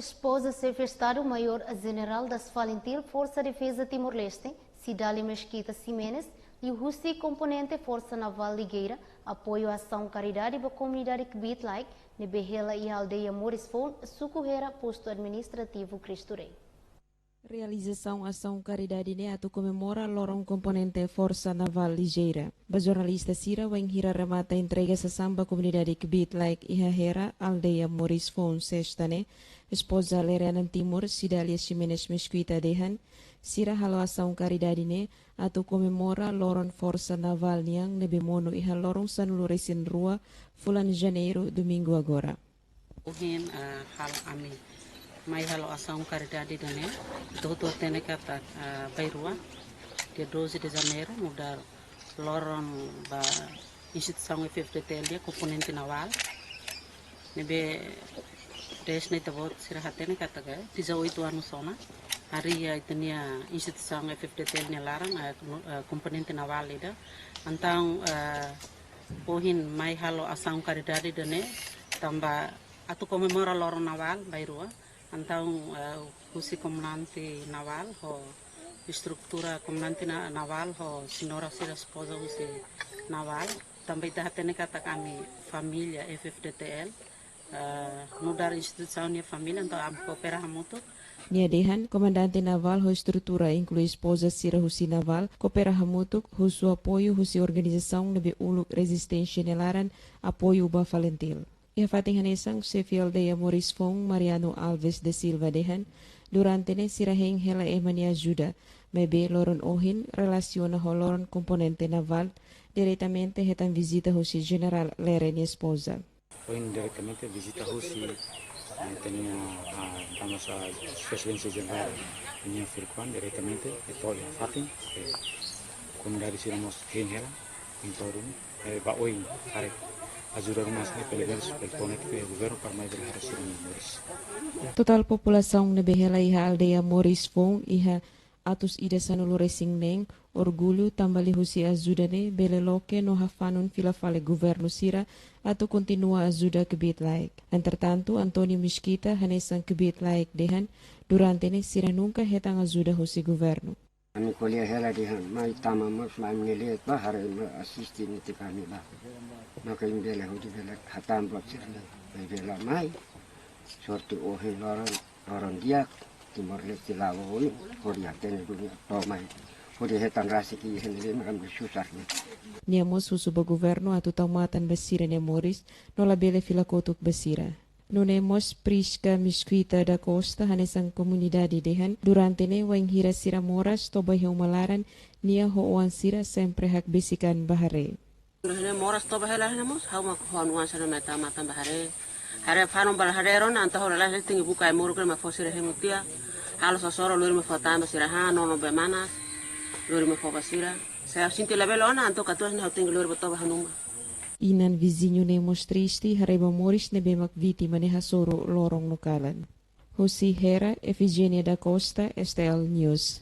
esposa chefe Estado-Maior-General das Valentil Força Defesa Timor-Leste, Cidade Mesquita Ximenes, e o Russi componente Força Naval Ligueira, apoio à ação Karidade para a comunidade que bit-like, Nebehela e a aldeia Morisfon, suco Hera, posto administrativo Cristo Rei. Realização Asaun Karidade neato comemora lorong componente Força Naval Ligeira. Ba jornalista Sira wang Hera remata entrega sa samba comunidade que bit-like e a Hera, aldeia Morisfon sextane, esposa Lerenan Timur, Cidalia Ximenes Mesquita Dehan, Sira halo Asaun Karidade ne atau comemora lorong Força Naval niang nebemono iha lorong sanuluresin rua fulan Janeiro domingo agora. Uhin hal ami mai halo Asaun Karidade dane doutor tene kata bairua dia 12 de janeiro mudar lorong ba instituição FFDTL dia komponente naval nebe desne tabot sirahatene kata ga 18 anu sona hari ya itenia instituição FFDTL nya larang komponente naval ida antang pohin mai halo Asaun Karidade dane tambah atau comemora lorong naval bairua antang husi comandante naval ho estrutura comandante naval ho sinora sira esposa husi naval também dahatene kata kami família FFDTL mudar instituiçãonya família então am coopera hamuto Nia Dehan, comandante naval ho estrutura inclui esposa sira husi naval, coopera hamutuk husu apoio husi organização nebe uluk resistência nelaran apoio ba Valentil. Ia fating hanesang chefe aldeia Morisfon Mariano Alves de Silva Dehan, durante ne siraheng hela emani ajuda, mebe loron ohin relaciona ho loron componente naval, diretamente hetan visita husi general Leren esposa. Ohin diretamente visita husi tenia vamos a presidencia general tenia firkuan diretamente etoya fating comunidade siramos hengela intorum ba ohin arek ajuda rumah pelo menos pelo que governo para mais Moris. Total populasaun nebehela iha aldeia Morisfon iha atus ida sanuluresing neng orgulho tambali husi ajuda ne beleloke no hafanun fila fale governo sira atau continua ajuda que bit-like. Entretanto, Antonio Mesquita hanesan que bit-like dehan durante ne sira nunca hetang ajuda husi governo. Kami kuliah hela dehan mai tamamos mai ngeliat bahar asisti niti kami lah. Maka yung bela hudi bela hatam buat sirna bela mai sorti ohe loron dia Timor Leste lawa uni korea tene dunia to mai hudi hetan rasiki henele makam susarnya. Niamos husu governo atu taumatan basira ne Moris no la bele filakotuk basira. Nunemos Prisca Mesquita da Costa hanesang comunidade dehan durante ne wang Hera sira moras to bahiu malaran nia ho oan sira sempre hak besikan bahare. Hene moras to bahela hene mos hau mak honuan sana mata mata bahare hare fanon bahare ron anta hora la tingi buka muru kre ma fosire hemutia halo sosoro luri me fotamba sira ha no be manas luri me fobasira saya sinti la belona anto katus ne tingi luri boto bahanuma Inan vizinho nemos triste hareba Moris nebe mak vítima ne hasoro lorong lokalan. Husi Hera Efigenia da Costa STL News.